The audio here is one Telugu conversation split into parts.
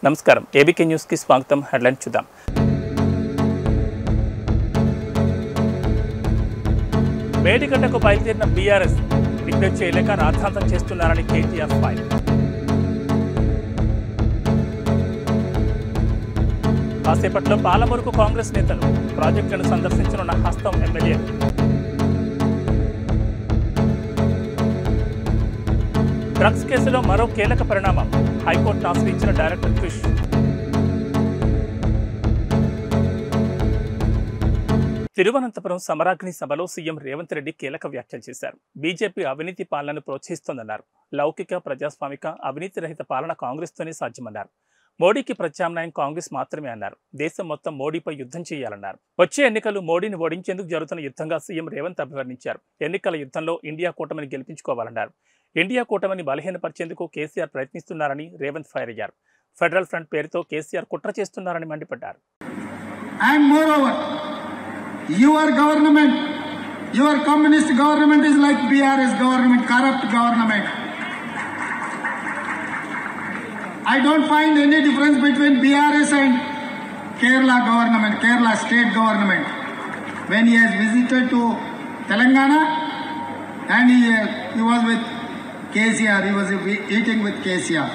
నమస్కారం ఏబీకే న్యూస్ కి స్వాగతం. హెడ్లైన్ చూద్దాం. మేడిగడ్డకు బయలుదేరిన బీఆర్ఎస్ డిక్లేర్ చేయలేక రాద్ధాంతం చేస్తున్నారని కేటీఆర్ ఫైర్. కాసేపట్లో పాలమూరుకు కాంగ్రెస్ నేతలు ప్రాజెక్టులను సందర్శించనున్న హస్తం ఎమ్మెల్యే. డ్రగ్స్ కేసులో మరో కీలక పరిణామం. హైకోర్టును ఆశ్రయించిన డైరెక్టర్ క్రిష్. తిరువనంతపురం సమరాగ్ని సభలో సీఎం రేవంత్ రెడ్డి కీలక వ్యాఖ్యలు చేశారు. బీజేపీ అవినీతి పాలనను ప్రోత్సహిస్తోందన్నారు. లౌకిక ప్రజాస్వామిక అవినీతి రహిత పాలన కాంగ్రెస్తోనే సాధ్యమన్నారు. మోడీకి ప్రత్యామ్నాయం కాంగ్రెస్ మాత్రమే అన్నారు. దేశం మొత్తం మోడీపై యుద్ధం చేయాలన్నారు. వచ్చే ఎన్నికలు మోడీని ఓడించేందుకు జరుగుతున్న యుద్ధంగా సీఎం రేవంత్ అభివర్ణించారు. ఎన్నికల యుద్ధంలో ఇండియా కూటమిని గెలిపించుకోవాలన్నారు. ఇండియా కూటమిని బలహీనపరిచేందుకు కేసీఆర్ ప్రయత్నిస్తున్నారని రేవంత్ ఫైర్ అయ్యారు. ఫెడరల్ ఫ్రంట్ పేరుతో కేసీఆర్ కుట్ర చేస్తున్నారని మండిపడ్డారు. And moreover, your government, your communist government is like BRS government, corrupt government. I don't find any difference between BRS and Kerala government, Kerala state government. When he has visited to Telangana and he was with KCR, he was eating with KCR.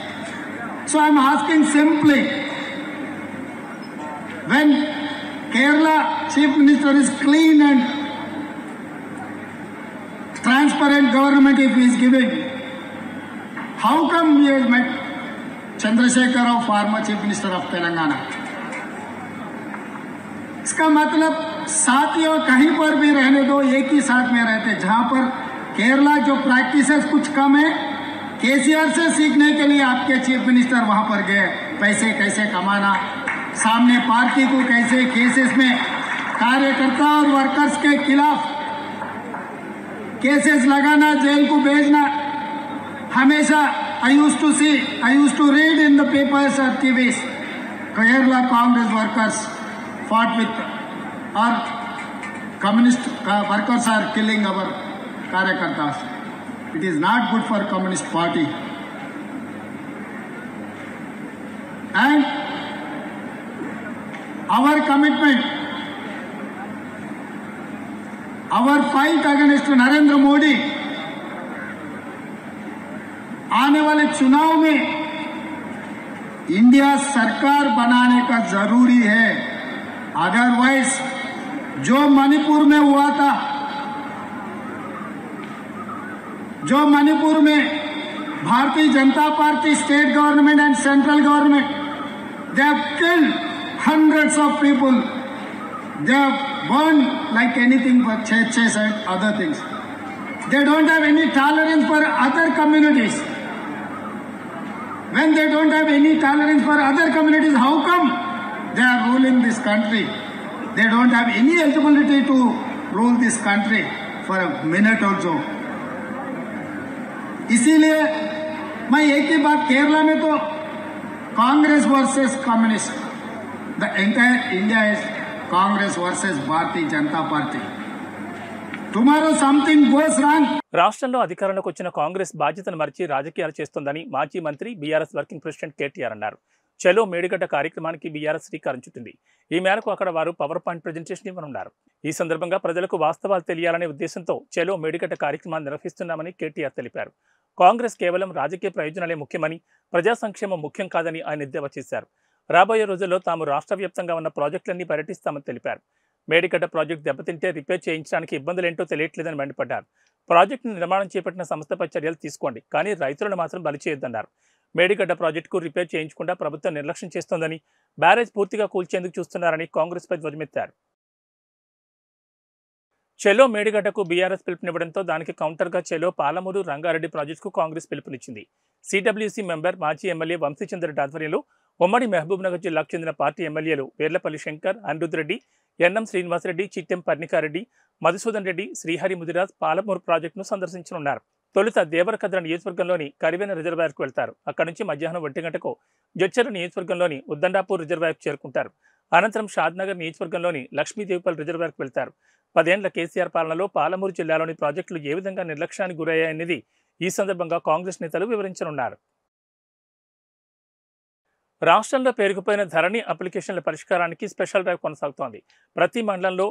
So I am asking simply, when Kerala Chief Minister is clean and transparent government if he is giving, how come he has met Chandrasekhar Rao, former Chief Minister of Telangana? इसका मतलब साथियों कहीं पर भी रहने दो, एक ही साथ में रहते. जहां पर केरला जो प्रैक्टिसेस कुछ कम है, केसीआर से सीखने के लिए आपके चीफ मिनिस्टर वहां पर गए. पैसे कैसे कमाना, सामने पार्टी को कैसे केसेस में कार्यकर्ता और वर्कर्स के खिलाफ केसेस लगाना, जेल को भेजना. हमेशा I used to read in the papers or TVs, Kerala Congress workers fought with, or communist workers are killing our karyakartas. It is not good for Communist Party. And our commitment, our fight against Narendra Modi, आने वाले चुनाव में इंडिया सरकार बनाने का जरूरी है. अदरवाइज जो मणिपुर में हुआ था, जो मणिपुर में Bharatiya Janata party, state government and central government, they have killed hundreds of people. They have burned like anything for churches and other things. They don't have any tolerance for other communities. When they don't have any tolerance for other communities, how come they are ruling this country? They don't have any eligibility to rule this country for a minute also. इसीलिए मैं एक ही बात, केरला में तो Congress versus communist, the entire India is Congress versus Bharatiya Janata party. Tomorrow something goes wrong. రాష్ట్రంలో అధికారంలోకి వచ్చిన కాంగ్రెస్ బాధ్యతను మరిచి రాజకీయాలు చేస్తోందని మాజీ మంత్రి బీఆర్ఎస్ వర్కింగ్ ప్రెసిడెంట్ కేటీఆర్ అన్నారు. చలో మేడిగడ్డ కార్యక్రమానికి బీఆర్ఎస్ శ్రీకారం చుట్టింది. ఈ మేరకు అక్కడ వారు పవర్ పాయింట్ ప్రజెంటేషన్ ఇవ్వనున్నారు. ఈ సందర్భంగా ప్రజలకు వాస్తవాలు తెలియాలనే ఉద్దేశంతో చలో మేడిగడ్డ కార్యక్రమాన్ని నిర్వహిస్తున్నామని కేటీఆర్ తెలిపారు. కాంగ్రెస్ కేవలం రాజకీయ ప్రయోజనాలే ముఖ్యమని, ప్రజా సంక్షేమం ముఖ్యం కాదని ఆయన ఎద్దేవా చేశారు. రాబోయే రోజుల్లో తాము రాష్ట్ర వ్యాప్తంగా ఉన్న ప్రాజెక్టులన్నీ పర్యటిస్తామని తెలిపారు. మేడిగడ్డ ప్రాజెక్టు దెబ్బతింటే రిపేర్ చేయించడానికి ఇబ్బందులేంటో తెలియట్లేదని మండిపడ్డారు. ప్రాజెక్టును నిర్మాణం చేపట్టిన సంస్థపై చర్యలు తీసుకోండి, కానీ రైతులను మాత్రం బలి చేయొద్దన్నారు. మేడిగడ్డ ప్రాజెక్టుకు రిపేర్ చేయించకుండా ప్రభుత్వం నిర్లక్ష్యం చేస్తోందని, బ్యారేజ్ పూర్తిగా కూల్చేందుకు చూస్తున్నారని కాంగ్రెస్పై ధ్వజమెత్తారు. చెలో మేడిగడ్డకు బీఆర్ఎస్ పిలుపునివ్వడంతో దానికి కౌంటర్గా చెలో పాలమూరు రంగారెడ్డి ప్రాజెక్టుకు కాంగ్రెస్ పిలుపునిచ్చింది. సిడబ్ల్యూసీ మెంబర్ మాజీ ఎమ్మెల్యే వంశీచంద్రెడ్డి ఆధ్వర్యంలో ఉమ్మడి మహబూబ్నగర్ జిల్లాకు చెందిన పార్టీ ఎమ్మెల్యేలు వేర్లపల్లి శంకర్, అనిరుద్ రెడ్డి, ఎన్ఎం శ్రీనివాసరెడ్డి, చిట్టెం పర్ణికారెడ్డి, మధుసూదన్ రెడ్డి, శ్రీహరి ముదిరాజ్ పాలమూరు ప్రాజెక్టును సందర్శించనున్నారు. తొలుత దేవరకద్ర నియోజకవర్గంలోని కరివెన రిజర్వాయర్కు వెళ్తారు. అక్కడి నుంచి మధ్యాహ్నం 1 గంటకు జడ్చర్ల నియోజకవర్గంలోని ఉద్దండాపూర్ రిజర్వాయర్కు చేరుకుంటారు. అనంతరం షాద్నగర్ నియోజకవర్గంలోని లక్ష్మీదేవిపల్లి రిజర్వాయర్కు వెళ్తారు. 10 ఏళ్ల కేసీఆర్ పాలనలో పాలమూరు జిల్లాలోని ప్రాజెక్టులు ఏ విధంగా నిర్లక్ష్యానికి గురయ్యాయనేది ఈ సందర్భంగా కాంగ్రెస్ నేతలు వివరించనున్నారు. రాష్ట్రంలో పేరుకుపోయిన ధరణి అప్లికేషన్ల పరిష్కారానికి స్పెషల్ డ్రైవ్ కొనసాగుతోంది. ప్రతి మండలంలో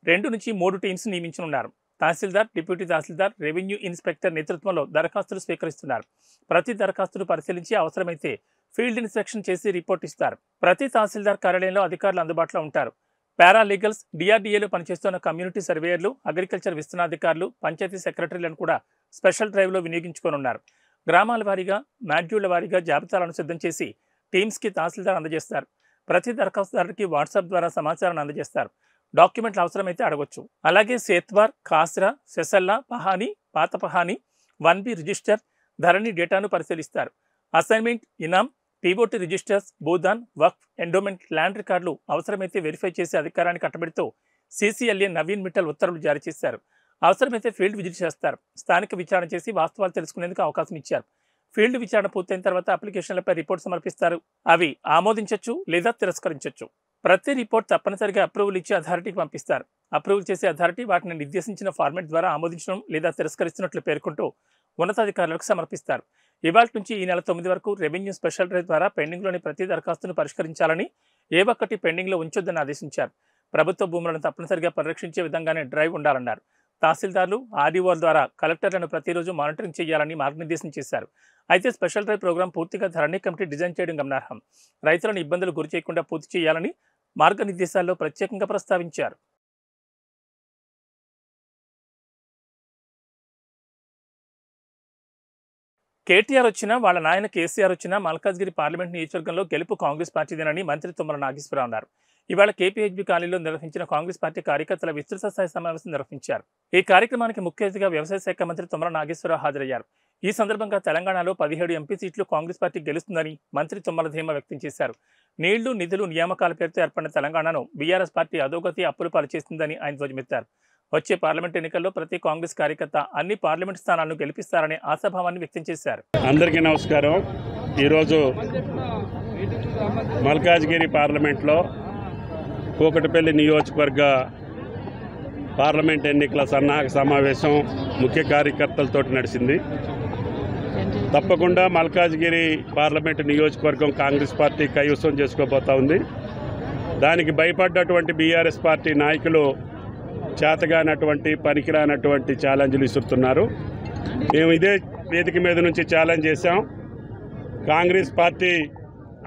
2 నుంచి 3 టీమ్స్ నియమించనున్నారు. తహసీల్దార్, డిప్యూటీ తహసీల్దార్, రెవెన్యూ ఇన్స్పెక్టర్ నేతృత్వంలో దరఖాస్తులు స్వీకరిస్తున్నారు. ప్రతి దరఖాస్తును పరిశీలించి అవసరమైతే ఫీల్డ్ ఇన్స్పెక్షన్ చేసి రిపోర్ట్ ఇస్తారు. ప్రతి తహసీల్దార్ కార్యాలయంలో అధికారులు అందుబాటులో ఉంటారు. పారాలీగల్స్, డిఆర్డీఏలో పనిచేస్తున్న కమ్యూనిటీ సర్వేయర్లు, అగ్రికల్చర్ విస్తరణాధికారులు, పంచాయతీ సెక్రటరీలను కూడా స్పెషల్ డ్రైవ్లో వినియోగించుకోనున్నారు. గ్రామాల వారీగా, మాడ్యూళ్ల వారీగా జాబితాలను సిద్ధం చేసి టీమ్స్కి తహసీల్దార్ అందజేస్తారు. ప్రతి దరఖాస్తుదారుడికి వాట్సాప్ ద్వారా సమాచారాన్ని అందజేస్తారు. డాక్యుమెంట్లు అవసరమైతే అడగొచ్చు. అలాగే సేత్వార్, ఖాస్రా, సెసల్లా, పహానీ, పాత పహానీ, 1B రిజిస్టర్, ధరణి డేటాను పరిశీలిస్తారు. అసైన్మెంట్, ఇనాం, పీఓటీ రిజిస్టర్స్, భూదాన్, వక్ఫ్, ఎండోమెంట్, ల్యాండ్ రికార్డులు అవసరమైతే వెరిఫై చేసే అధికారాన్ని కట్టబెడుతూ CCLA నవీన్ మిట్టల్ ఉత్తర్వులు జారీ చేశారు. అవసరమైతే ఫీల్డ్ విజిట్ చేస్తారు. స్థానిక విచారణ చేసి వాస్తవాలు తెలుసుకునేందుకు అవకాశం ఇచ్చారు. ఫీల్డ్ విచారణ పూర్తయిన తర్వాత అప్లికేషన్లపై రిపోర్ట్ సమర్పిస్తారు. అవి ఆమోదించవచ్చు లేదా తిరస్కరించవచ్చు. ప్రతి రిపోర్ట్ తప్పనిసరిగా అప్రూవల్ ఇచ్చే అథారిటీకి పంపిస్తారు. అప్రూవల్ చేసే అథారిటీ వాటిని నిర్దేశించిన ఫార్మాట్ ద్వారా ఆమోదించడం లేదా తిరస్కరిస్తున్నట్లు పేర్కొంటూ ఉన్నతాధికారులకు సమర్పిస్తారు. ఇవాళ నుంచి ఈ నెల 9 వరకు రెవెన్యూ స్పెషల్ డ్రైవ్ ద్వారా పెండింగ్లోని ప్రతి దరఖాస్తును పరిష్కరించాలని, ఏ ఒక్కటి పెండింగ్లో ఉంచొద్దని ఆదేశించారు. ప్రభుత్వ భూములను తప్పనిసరిగా పరిరక్షించే విధంగానే డ్రైవ్ ఉండాలన్నారు. తహసీల్దార్లు, ఆర్డీఓల ద్వారా కలెక్టర్లను ప్రతిరోజు మానిటరింగ్ చేయాలని మార్గనిర్దేశం చేశారు. అయితే స్పెషల్ డ్రైవ్ ప్రోగ్రాం పూర్తిగా ధరణి కమిటీ డిజైన్ చేయడం గమనార్హం. రైతులను ఇబ్బందులు గురి చేయకుండా పూర్తి చేయాలని మార్గనిర్దేశాల్లో ప్రత్యేకంగా ప్రస్తావించారు. కేటీఆర్ వచ్చినా, వాళ్ళ నాయన కేసీఆర్ వచ్చినా మల్కాజ్గిరి పార్లమెంట్ నియోజకవర్గంలో గెలుపు కాంగ్రెస్ పార్టీదేనని మంత్రి తుమ్మల నాగేశ్వరరావు అన్నారు. ఇవాళ KPHB కాలనీలో నిర్వహించిన కాంగ్రెస్ పార్టీ కార్యకర్తల విస్తృత స్థాయి సమావేశం నిర్వహించారు. ఈ కార్యక్రమానికి ముఖ్య అతిథిగా వ్యవసాయ శాఖ మంత్రి తుమ్మల నాగేశ్వరరావు హాజరయ్యారు. ఈ సందర్భంగా తెలంగాణలో 17 ఎంపీ సీట్లు కాంగ్రెస్ పార్టీ గెలుస్తుందని మంత్రి తుమ్మల ధీమా వ్యక్తం చేశారు. నీళ్లు, నిధులు, నియామకాల పేరుతో ఏర్పడిన తెలంగాణను బీఆర్ఎస్ పార్టీ అధోగతి, అప్పుల పాలు చేస్తుందని ఆయన ధ్వజమెత్తారు. వచ్చే పార్లమెంట్ ఎన్నికల్లో ప్రతి కాంగ్రెస్ కార్యకర్త అన్ని పార్లమెంట్ స్థానాలను గెలిపిస్తారనే ఆశాభావాన్ని వ్యక్తం చేశారు. అందరికీ నమస్కారం. ఈరోజు మల్కాజ్గిరి పార్లమెంట్లో కూకటిపల్లి నియోజకవర్గ పార్లమెంట్ ఎన్నికల సన్నాహక సమావేశం ముఖ్య కార్యకర్తలతో నడిచింది. తప్పకుండా మల్కాజ్గిరి పార్లమెంటు నియోజకవర్గం కాంగ్రెస్ పార్టీ కైవసం చేసుకోబోతా ఉంది. దానికి భయపడ్డటువంటి బీఆర్ఎస్ పార్టీ నాయకులు చేతగానటువంటి, పనికిరానటువంటి ఛాలెంజ్లు ఇస్తున్నారు. మేము ఇదే వేదిక మీద నుంచి ఛాలెంజ్ చేశాం. కాంగ్రెస్ పార్టీ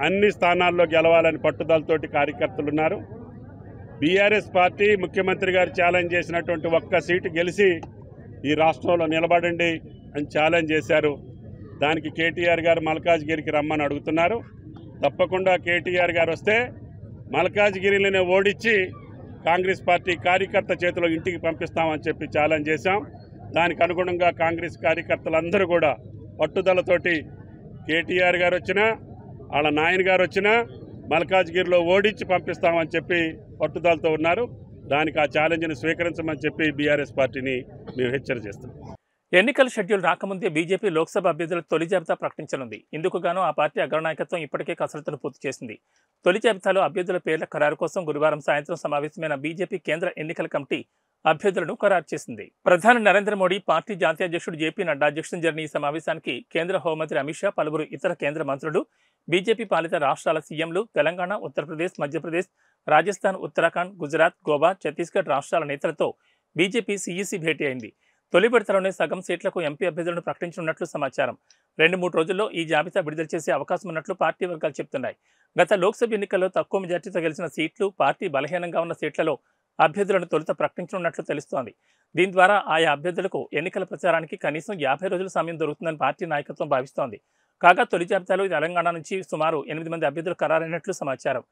అన్ని స్థానాల్లో గెలవాలని పట్టుదలతోటి కార్యకర్తలు ఉన్నారు. బీఆర్ఎస్ పార్టీ ముఖ్యమంత్రి గారు ఛాలెంజ్ చేసినటువంటి ఒక్క సీటు గెలిచి ఈ రాష్ట్రంలో నిలబడండి అని ఛాలెంజ్ చేశారు. దానికి కేటీఆర్ గారు మల్కాజ్గిరికి రమ్మని అడుగుతున్నారు. తప్పకుండా కేటీఆర్ గారు వస్తే మల్కాజ్గిరిలోనే ఓడించి కాంగ్రెస్ పార్టీ కార్యకర్త చేతిలో ఇంటికి పంపిస్తామని చెప్పి ఛాలెంజ్ చేశాం. దానికి అనుగుణంగా కాంగ్రెస్ కార్యకర్తలందరూ కూడా పట్టుదలతోటి కేటీఆర్ గారు వచ్చినా, వాళ్ళ నాయన గారు వచ్చినా మల్కాజ్గిరిలో ఓడించి పంపిస్తామని చెప్పి పట్టుదలతో ఉన్నారు. దానికి ఆ ఛాలెంజ్ని స్వీకరించమని చెప్పి బీఆర్ఎస్ పార్టీని మేము హెచ్చరిక చేస్తాం. ఎన్నికల షెడ్యూల్ రాకముందే బీజేపీ లోక్సభ అభ్యర్థుల తొలి జాబితా ప్రకటించనుంది. ఇందుకు గాను ఆ పార్టీ అగ్రనాయకత్వం ఇప్పటికే కసరత్తును పూర్తి చేసింది. తొలి జాబితాలో అభ్యర్థుల పేర్ల ఖరారు కోసం గురువారం సాయంత్రం సమావేశమైన బీజేపీ కేంద్ర ఎన్నికల కమిటీ అభ్యర్థులను ఖరారు చేసింది. ప్రధాని నరేంద్ర మోడీ, పార్టీ జాతీయ అధ్యక్షుడు జేపీ నడ్డా అధ్యక్షతన జరిగిన ఈ సమావేశానికి కేంద్ర హోంమంత్రి అమిత్ షా, పలువురు ఇతర కేంద్ర మంత్రులు, బీజేపీ పాలిత రాష్ట్రాల సీఎంలు, తెలంగాణ, ఉత్తరప్రదేశ్, మధ్యప్రదేశ్, రాజస్థాన్, ఉత్తరాఖండ్, గుజరాత్, గోవా, ఛత్తీస్గఢ్ రాష్ట్రాల నేతలతో బీజేపీ సీఈసీ భేటీ అయింది. తొలి విడతలోనే సగం సీట్లకు ఎంపీ అభ్యర్థులను ప్రకటించనున్నట్లు సమాచారం. 2-3 రోజుల్లో ఈ జాబితా విడుదల చేసే అవకాశం ఉన్నట్లు పార్టీ వర్గాలు చెబుతున్నాయి. గత లోక్సభ ఎన్నికల్లో తక్కువ మెజార్టీతో గెలిచిన సీట్లు, పార్టీ బలహీనంగా ఉన్న సీట్లలో అభ్యర్థులను తొలుత ప్రకటించనున్నట్లు తెలుస్తోంది. దీని ద్వారా ఆయా అభ్యర్థులకు ఎన్నికల ప్రచారానికి కనీసం 50 రోజుల సమయం దొరుకుతుందని పార్టీ నాయకత్వం భావిస్తోంది. కాగా తొలి జాబితాలో తెలంగాణ నుంచి సుమారు 8 మంది అభ్యర్థులు ఖరారైనట్లు సమాచారం.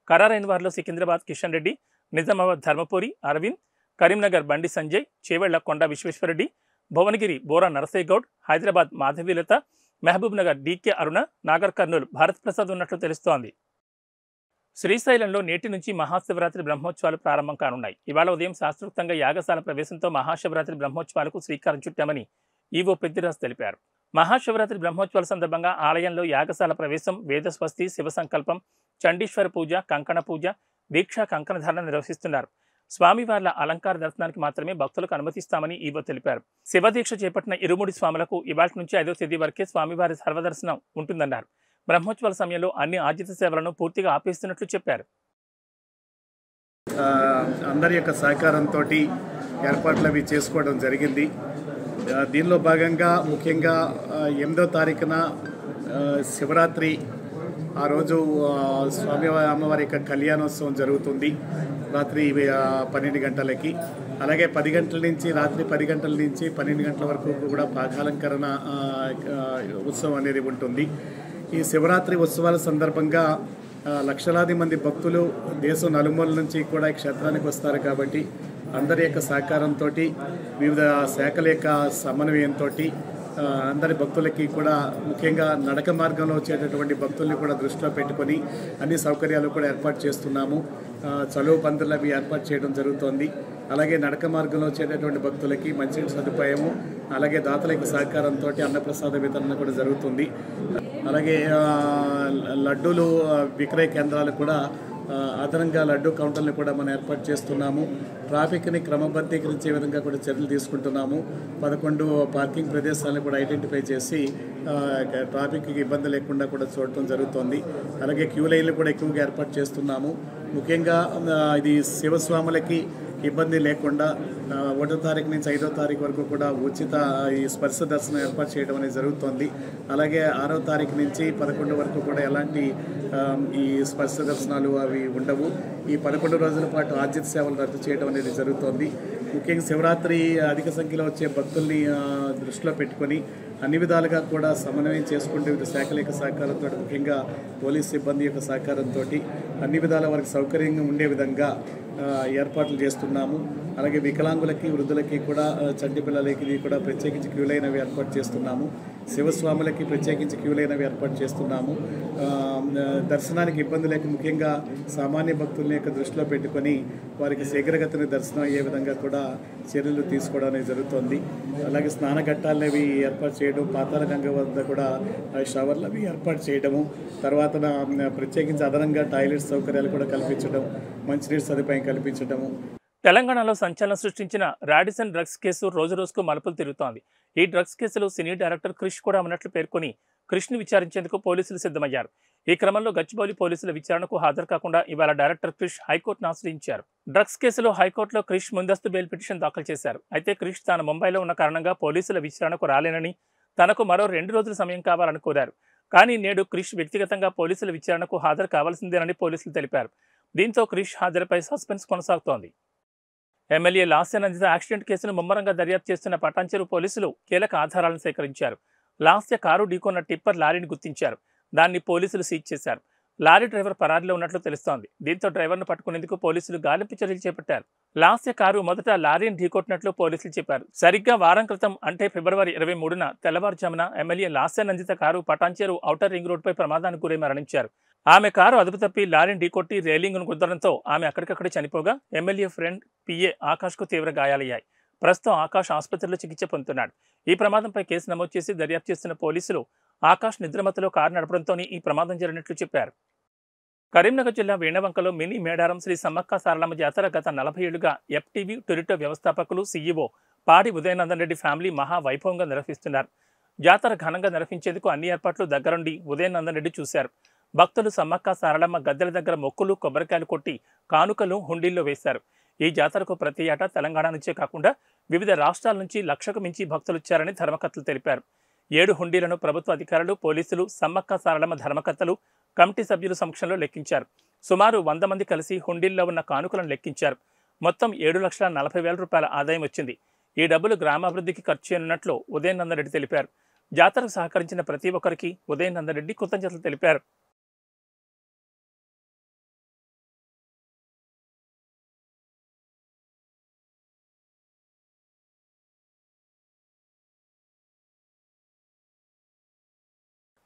ఖరారైన వారిలో సికింద్రాబాద్ కిషన్ రెడ్డి, నిజామాబాద్ ధర్మపురి అరవింద్, కరీంనగర్ బండి సంజయ్, చేవెళ్ల కొండ విశ్వేశ్వరరెడ్డి, భువనగిరి బోరా నరసయ్యగౌడ్, హైదరాబాద్ మాధవీలత, మహబూబ్ నగర్ డీకే అరుణ, నాగర్ కర్నూలు భారత్ ప్రసాద్ ఉన్నట్లు తెలుస్తోంది. శ్రీశైలంలో నేటి నుంచి మహాశివరాత్రి బ్రహ్మోత్సవాలు ప్రారంభం కానున్నాయి. ఇవాళ ఉదయం శాస్త్రోక్తంగా యాగశాల ప్రవేశంతో మహాశివరాత్రి బ్రహ్మోత్సవాలకు శ్రీకారం చుట్టామని ఈవో పెద్దిరాజు తెలిపారు. మహాశివరాత్రి బ్రహ్మోత్సవాల సందర్భంగా ఆలయంలో యాగశాల ప్రవేశం, వేదస్వస్తి, శివ సంకల్పం, చండీశ్వర పూజ, కంకణ పూజ, దీక్షా కంకణధారణ నిర్వహిస్తున్నారు. స్వామివార్ల అలంకార దర్శనానికి మాత్రమే భక్తులకు అనుమతిస్తామని ఈవో తెలిపారు. శివదీక్ష చేపట్టిన ఇరుముడి స్వాములకు ఇవాళ నుంచి 5వ తేదీ వరకే స్వామివారి సర్వదర్శనం ఉంటుందన్నారు. బ్రహ్మోత్సవాల సమయంలో అన్ని ఆర్జిత సేవలను పూర్తిగా ఆపేస్తున్నట్లు చెప్పారు. అందరి యొక్క సహకారంతో ఏర్పాట్లు అవి చేసుకోవడం జరిగింది. దీనిలో భాగంగా ముఖ్యంగా 8వ తారీఖున శివరాత్రి ఆ రోజు స్వామి అమ్మవారి యొక్క కళ్యాణోత్సవం జరుగుతుంది రాత్రి 12 గంటలకి. అలాగే 10 గంటల నుంచి రాత్రి 10 గంటల నుంచి 12 గంటల వరకు కూడా పాకాలంకరణ ఉత్సవం అనేది ఉంటుంది. ఈ శివరాత్రి ఉత్సవాల సందర్భంగా లక్షలాది మంది భక్తులు దేశం నలుమూల నుంచి కూడా ఈ క్షేత్రానికి వస్తారు. కాబట్టి అందరి యొక్క సహకారంతో వివిధ శాఖల యొక్క సమన్వయంతో అందరి భక్తులకి కూడా ముఖ్యంగా నడక మార్గంలో వచ్చేటటువంటి భక్తుల్ని కూడా దృష్టిలో పెట్టుకొని అన్ని సౌకర్యాలు కూడా ఏర్పాటు చేస్తున్నాము. చలువ పందిర్లు అవి ఏర్పాటు చేయడం జరుగుతోంది. అలాగే నడక మార్గంలో వచ్చేటటువంటి భక్తులకి మంచినీటి సదుపాయము, అలాగే దాతల యొక్క సహకారంతో అన్నప్రసాద వితరణ కూడా జరుగుతుంది. అలాగే లడ్డూలు విక్రయ కేంద్రాలు కూడా అదనంగా లడ్డూ కౌంటర్లు కూడా మనం ఏర్పాటు చేస్తున్నాము. ట్రాఫిక్ని క్రమబద్ధీకరించే విధంగా కూడా చర్యలు తీసుకుంటున్నాము. 11 పార్కింగ్ ప్రదేశాలను కూడా ఐడెంటిఫై చేసి ట్రాఫిక్కి ఇబ్బంది లేకుండా కూడా చూడటం జరుగుతోంది. అలాగే క్యూ లైన్లు కూడా ఎక్కువగా ఏర్పాటు చేస్తున్నాము. ముఖ్యంగా ఇది శివస్వాములకి ఇబ్బంది లేకుండా 1వ తారీఖు నుంచి 5వ తారీఖు వరకు కూడా ఉచిత ఈ స్పర్శ దర్శనం ఏర్పాటు చేయడం అనేది జరుగుతోంది. అలాగే 6వ తారీఖు నుంచి 11 వరకు కూడా ఎలాంటి ఈ స్పర్శ దర్శనాలు అవి ఉండవు. ఈ 11 రోజుల పాటు ఆర్జిత సేవలు రద్దు చేయడం అనేది జరుగుతోంది. ముఖ్యంగా శివరాత్రి అధిక సంఖ్యలో వచ్చే భక్తుల్ని దృష్టిలో పెట్టుకొని అన్ని విధాలుగా కూడా సమన్వయం చేసుకుంటూ వివిధ శాఖల యొక్క సహకారంతో ముఖ్యంగా పోలీస్ సిబ్బంది యొక్క సహకారంతో అన్ని విధాల వారికి సౌకర్యంగా ఉండే విధంగా ఏర్పాట్లు చేస్తున్నాము. అలాగే వికలాంగులకి వృద్ధులకి కూడా చంటి పిల్లలకి కూడా ప్రత్యేకించి క్యూ లైన్ అవి ఏర్పాటు చేస్తున్నాము. శివస్వాములకి ప్రత్యేకించి క్యూ లైన్ అవి ఏర్పాటు చేస్తున్నాము. దర్శనానికి ఇబ్బంది లేక ముఖ్యంగా సామాన్య భక్తుల యొక్క దృష్టిలో పెట్టుకొని వారికి శీఘ్రగతిని దర్శనం అయ్యే విధంగా కూడా చర్యలు తీసుకోవడం అనేది జరుగుతుంది. అలాగే స్నానఘట్టాలను అవి ఏర్పాటు చేయడం, పాతాళ గంగ వద్ద కూడా షవర్లు అవి ఏర్పాటు చేయడము, తర్వాత ప్రత్యేకించి అదనంగా టాయిలెట్ సౌకర్యాలు కూడా కల్పించడం, మంచినీటి సదుపాయం కల్పించడము. తెలంగాణలో సంచలనం సృష్టించిన రాడిసన్ డ్రగ్స్ కేసు రోజురోజుకు మలుపులు తిరుగుతోంది. ఈ డ్రగ్స్ కేసులో సినీ డైరెక్టర్ క్రిష్ కూడా ఉన్నట్లు పేర్కొని క్రిష్ను విచారించేందుకు పోలీసులు సిద్ధమయ్యారు. ఈ క్రమంలో గచ్చిబౌలి పోలీసుల విచారణకు హాజరు కాకుండా ఇవాళ డైరెక్టర్ క్రిష్ హైకోర్టును ఆశ్రయించారు. డ్రగ్స్ కేసులో హైకోర్టులో క్రిష్ ముందస్తు బెయిల్ పిటిషన్ దాఖలు చేశారు. అయితే క్రిష్ తాను ముంబైలో ఉన్న కారణంగా పోలీసుల విచారణకు రాలేనని, తనకు మరో 2 రోజుల సమయం కావాలని కోరారు. కానీ నేడు క్రిష్ వ్యక్తిగతంగా పోలీసుల విచారణకు హాజరు కావాల్సిందేనని పోలీసులు తెలిపారు. దీంతో క్రిష్ హాజరుపై సస్పెన్స్ కొనసాగుతోంది. ఎమ్మెల్యే లాస్యనందిత యాక్సిడెంట్ కేసును ముమ్మరంగా దర్యాప్తు చేస్తున్న పటాన్చెరు పోలీసులు కీలక ఆధారాలను సేకరించారు. లాస్య కారు ఢీకొన్న టిప్పర్ లారీని గుర్తించారు. దాన్ని పోలీసులు సీజ్ చేశారు. లారీ డ్రైవర్ పరారీలో ఉన్నట్లు తెలుస్తోంది. దీంతో డ్రైవర్ను పట్టుకునేందుకు పోలీసులు గాలింపు చర్యలు చేపట్టారు. లాస్య కారు మొదట లారీని ఢీకొట్టినట్లు పోలీసులు చెప్పారు. సరిగ్గా వారం క్రితం అంటే ఫిబ్రవరి 23న తెల్లవారుజామున MLA Lasya Nandita car Patancheru outer ring రోడ్పై ప్రమాదానికి గురై మరణించారు. ఆమె కారు అదుపు తప్పి లారీని ఢీకొట్టి రైలింగ్ను గుద్దడంతో ఆమె అక్కడికక్కడే చనిపోగా ఎమ్మెల్యే ఫ్రెండ్ పిఏ ఆకాష్కు తీవ్ర గాయాలయ్యాయి. ప్రస్తుతం ఆకాష్ ఆసుపత్రిలో చికిత్స పొందుతున్నాడు. ఈ ప్రమాదంపై కేసు నమోదు చేసి దర్యాప్తు చేస్తున్న పోలీసులు ఆకాష్ నిద్రమత్తులో కారు నడపడంతోనే ఈ ప్రమాదం జరిగినట్లు చెప్పారు. కరీంనగర్ జిల్లా వేణవంకలో మినీ మేడారం శ్రీ సమ్మక్క సారలమ్మ జాతర గత 40 ఏళ్లుగా ఎఫ్టీవీ టొరిటో వ్యవస్థాపకులు సీఈఓ పాడి ఉదయనందన్ రెడ్డి ఫ్యామిలీ మహా వైభవంగా నిర్వహిస్తున్నారు. జాతర ఘనంగా నిర్వహించేందుకు అన్ని ఏర్పాట్లు దగ్గరుండి ఉదయనందన్ రెడ్డి చూశారు. భక్తులు సమ్మక్క సారలమ్మ గద్దెల దగ్గర మొక్కులు, కొబ్బరికాయలు కొట్టి కానుకలు హుండీల్లో వేశారు. ఈ జాతరకు ప్రతి ఏటా తెలంగాణ నుంచే కాకుండా వివిధ రాష్ట్రాల నుంచి 1,00,000కు మించి భక్తులొచ్చారని ధర్మకర్తలు తెలిపారు. 7 హుండీలను ప్రభుత్వ అధికారులు, పోలీసులు, సమ్మక్క సారలమ్మ ధర్మకర్తలు, కమిటీ సభ్యుల సమక్షంలో లెక్కించారు. సుమారు 100 మంది కలిసి హుండీల్లో ఉన్న కానుకలను లెక్కించారు. మొత్తం 7,40,000 రూపాయల ఆదాయం వచ్చింది. ఈ డబ్బులు గ్రామాభివృద్ధికి ఖర్చు చేయనున్నట్లు ఉదయనందన్ రెడ్డి తెలిపారు. జాతరకు సహకరించిన ప్రతి ఒక్కరికి ఉదయనందన్ రెడ్డి కృతజ్ఞతలు తెలిపారు.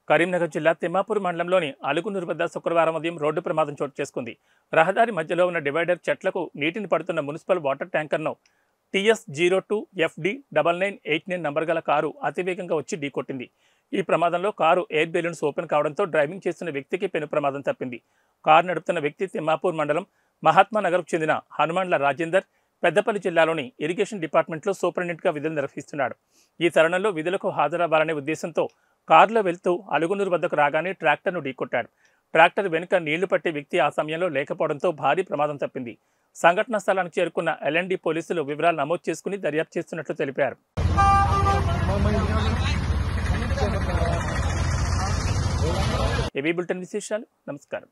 కరీంనగర్ జిల్లా తిమ్మాపూర్ మండలంలోని అలుగునూరు వద్ద శుక్రవారం ఉదయం రోడ్డు ప్రమాదం చోటు చేసుకుంది. రహదారి మధ్యలో ఉన్న డివైడర్ చెట్లకు నీటిని పడుతున్న మున్సిపల్ వాటర్ ట్యాంకర్ను TS02FD9989 నంబర్ గల కారు అతివేగంగా వచ్చి ఢీకొట్టింది. ఈ ప్రమాదంలో కారు ఎయిర్ బెలూన్స్ ఓపెన్ కావడంతో డ్రైవింగ్ చేస్తున్న వ్యక్తికి పెను ప్రమాదం తప్పింది. కారు నడుపుతున్న వ్యక్తి తిమ్మాపూర్ మండలం మహాత్మానగర్కు చెందిన హనుమాన్ల రాజేందర్ పెద్దపల్లి జిల్లాలోని ఇరిగేషన్ డిపార్ట్మెంట్లో సూపరింటెండెంట్గా విధులు నిర్వహిస్తున్నాడు. ఈ తరుణంలో విధులకు హాజరవ్వాలనే ఉద్దేశంతో కారులో వెళ్తూ అలుగునూరు వద్దకు రాగానే ట్రాక్టర్ను ఢీకొట్టాడు. ట్రాక్టర్ వెనుక నీళ్లు పట్టే వ్యక్తి ఆ సమయంలో లేకపోవడంతో భారీ ప్రమాదం తప్పింది. సంఘటనా స్థలానికి చేరుకున్న ఎల్ఎండి పోలీసులు వివరాలు నమోదు చేసుకుని దర్యాప్తు చేస్తున్నట్లు తెలిపారు. ఏబీ బులెటిన్ విశేషాలు. నమస్కారం.